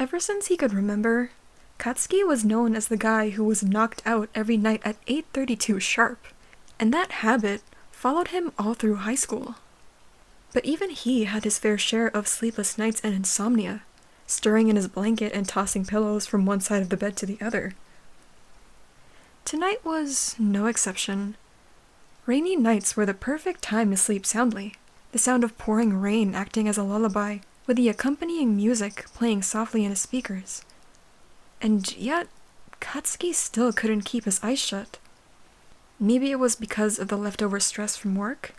Ever since he could remember, Katsuki was known as the guy who was knocked out every night at 8:32 sharp, and that habit followed him all through high school. But even he had his fair share of sleepless nights and insomnia, stirring in his blanket and tossing pillows from one side of the bed to the other. Tonight was no exception. Rainy nights were the perfect time to sleep soundly, the sound of pouring rain acting as a lullaby, with the accompanying music playing softly in his speakers. And yet, Katsuki still couldn't keep his eyes shut. Maybe it was because of the leftover stress from work,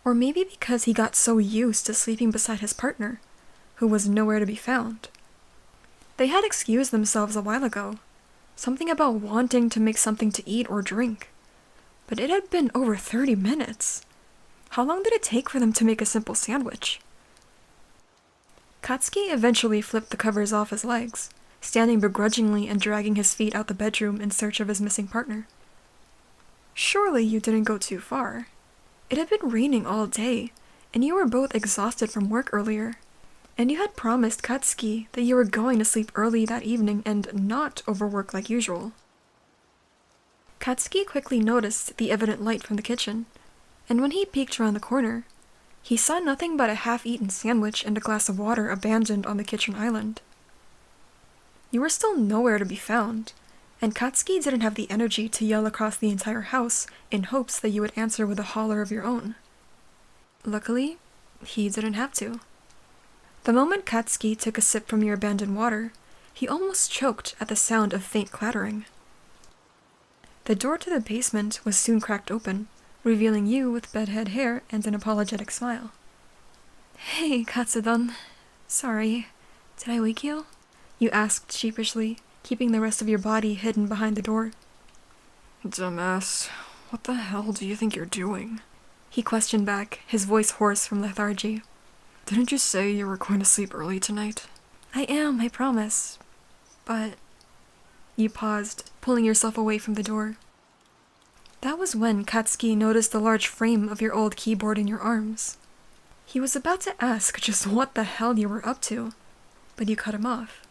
or maybe because he got so used to sleeping beside his partner, who was nowhere to be found. They had excused themselves a while ago, something about wanting to make something to eat or drink, but it had been over 30 minutes. How long did it take for them to make a simple sandwich? Katsuki eventually flipped the covers off his legs, standing begrudgingly and dragging his feet out the bedroom in search of his missing partner. Surely you didn't go too far. It had been raining all day, and you were both exhausted from work earlier, and you had promised Katsuki that you were going to sleep early that evening and not overwork like usual. Katsuki quickly noticed the evident light from the kitchen, and when he peeked around the corner, he saw nothing but a half-eaten sandwich and a glass of water abandoned on the kitchen island. You were still nowhere to be found, and Katsuki didn't have the energy to yell across the entire house in hopes that you would answer with a holler of your own. Luckily, he didn't have to. The moment Katsuki took a sip from your abandoned water, he almost choked at the sound of faint clattering. The door to the basement was soon cracked open, revealing you with bedhead hair and an apologetic smile. "Hey, Katsudon. Sorry. Did I wake you?" you asked sheepishly, keeping the rest of your body hidden behind the door. "Dumbass, what the hell do you think you're doing?" he questioned back, his voice hoarse from lethargy. "Didn't you say you were going to sleep early tonight?" "I am, I promise. But..." You paused, pulling yourself away from the door. That was when Katsuki noticed the large frame of your old keyboard in your arms. He was about to ask just what the hell you were up to, but you cut him off.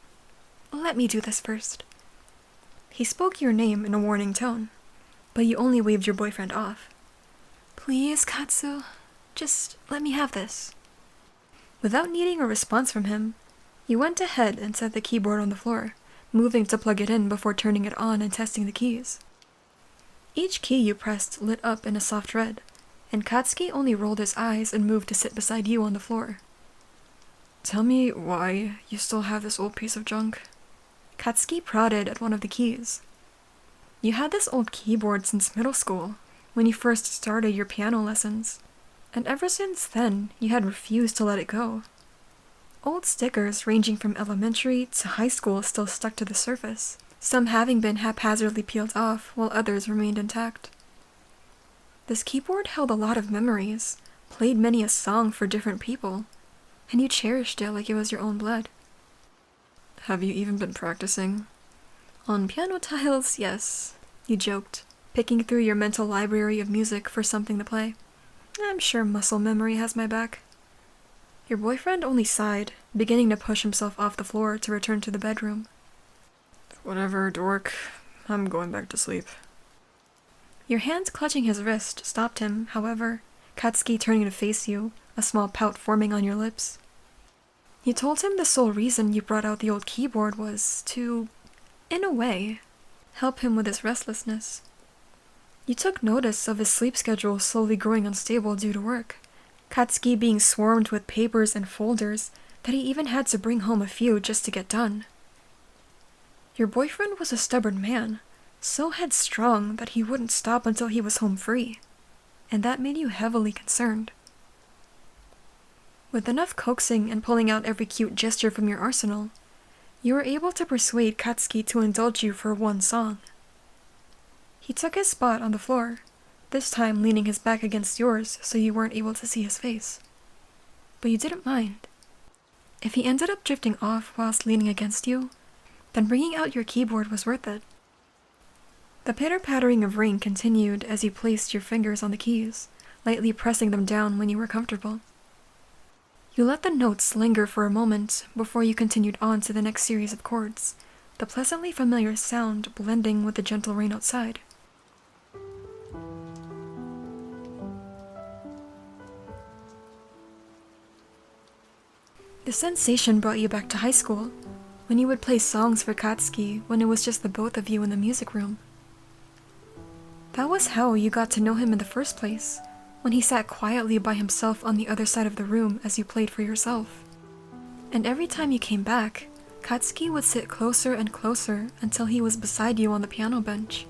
"Let me do this first." He spoke your name in a warning tone, but you only waved your boyfriend off. "Please, Katsu, just let me have this." Without needing a response from him, you went ahead and set the keyboard on the floor, moving to plug it in before turning it on and testing the keys. Each key you pressed lit up in a soft red, and Katsuki only rolled his eyes and moved to sit beside you on the floor. "Tell me why you still have this old piece of junk?" Katsuki prodded at one of the keys. You had this old keyboard since middle school, when you first started your piano lessons, and ever since then you had refused to let it go. Old stickers ranging from elementary to high school still stuck to the surface, some having been haphazardly peeled off while others remained intact. This keyboard held a lot of memories, played many a song for different people, and you cherished it like it was your own blood. "Have you even been practicing?" "On piano tiles, yes," you joked, picking through your mental library of music for something to play. "I'm sure muscle memory has my back." Your boyfriend only sighed, beginning to push himself off the floor to return to the bedroom. "Whatever, dork. I'm going back to sleep." Your hand clutching his wrist stopped him, however, Katsuki turning to face you, a small pout forming on your lips. You told him the sole reason you brought out the old keyboard was to, in a way, help him with his restlessness. You took notice of his sleep schedule slowly growing unstable due to work, Katsuki being swarmed with papers and folders that he even had to bring home a few just to get done. Your boyfriend was a stubborn man, so headstrong that he wouldn't stop until he was home free, and that made you heavily concerned. With enough coaxing and pulling out every cute gesture from your arsenal, you were able to persuade Katsuki to indulge you for one song. He took his spot on the floor, this time leaning his back against yours so you weren't able to see his face. But you didn't mind. If he ended up drifting off whilst leaning against you, then bringing out your keyboard was worth it. The pitter-pattering of rain continued as you placed your fingers on the keys, lightly pressing them down when you were comfortable. You let the notes linger for a moment before you continued on to the next series of chords, the pleasantly familiar sound blending with the gentle rain outside. The sensation brought you back to high school, when you would play songs for Katsuki when it was just the both of you in the music room. That was how you got to know him in the first place, when he sat quietly by himself on the other side of the room as you played for yourself. And every time you came back, Katsuki would sit closer and closer until he was beside you on the piano bench.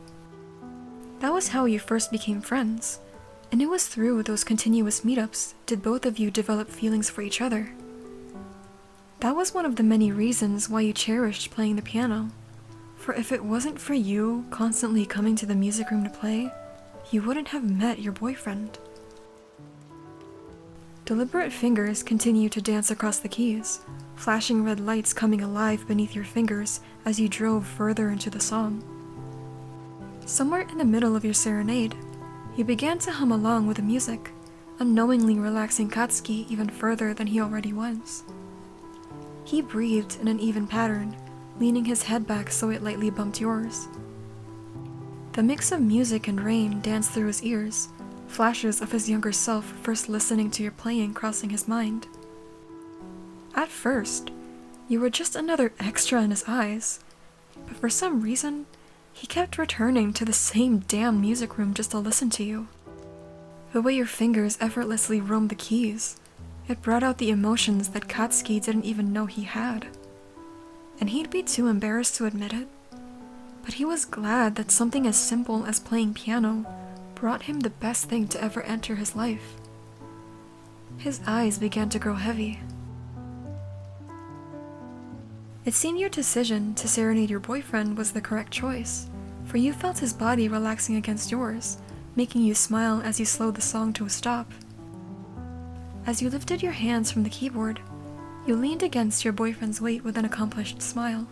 That was how you first became friends, and it was through those continuous meetups did both of you develop feelings for each other. That was one of the many reasons why you cherished playing the piano, for if it wasn't for you constantly coming to the music room to play, you wouldn't have met your boyfriend. Deliberate fingers continue to dance across the keys, flashing red lights coming alive beneath your fingers as you drove further into the song. Somewhere in the middle of your serenade, you began to hum along with the music, unknowingly relaxing Katsuki even further than he already was. He breathed in an even pattern, leaning his head back so it lightly bumped yours. The mix of music and rain danced through his ears, flashes of his younger self first listening to your playing crossing his mind. At first, you were just another extra in his eyes, but for some reason, he kept returning to the same damn music room just to listen to you. The way your fingers effortlessly roamed the keys, it brought out the emotions that Katsuki didn't even know he had. And he'd be too embarrassed to admit it, but he was glad that something as simple as playing piano brought him the best thing to ever enter his life. His eyes began to grow heavy. It seemed your decision to serenade your boyfriend was the correct choice, for you felt his body relaxing against yours, making you smile as you slowed the song to a stop. As you lifted your hands from the keyboard, you leaned against your boyfriend's weight with an accomplished smile.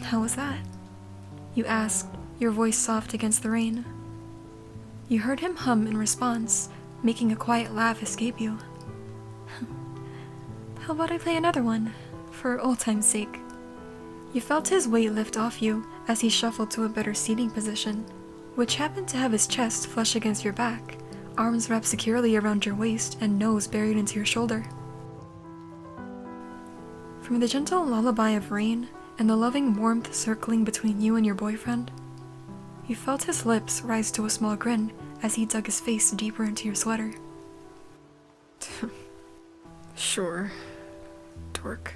"How was that?" you asked, your voice soft against the rain. You heard him hum in response, making a quiet laugh escape you. "How about I play another one, for old time's sake?" You felt his weight lift off you as he shuffled to a better seating position, which happened to have his chest flush against your back, arms wrapped securely around your waist and nose buried into your shoulder. From the gentle lullaby of rain and the loving warmth circling between you and your boyfriend, you felt his lips rise to a small grin as he dug his face deeper into your sweater. Sure, dork.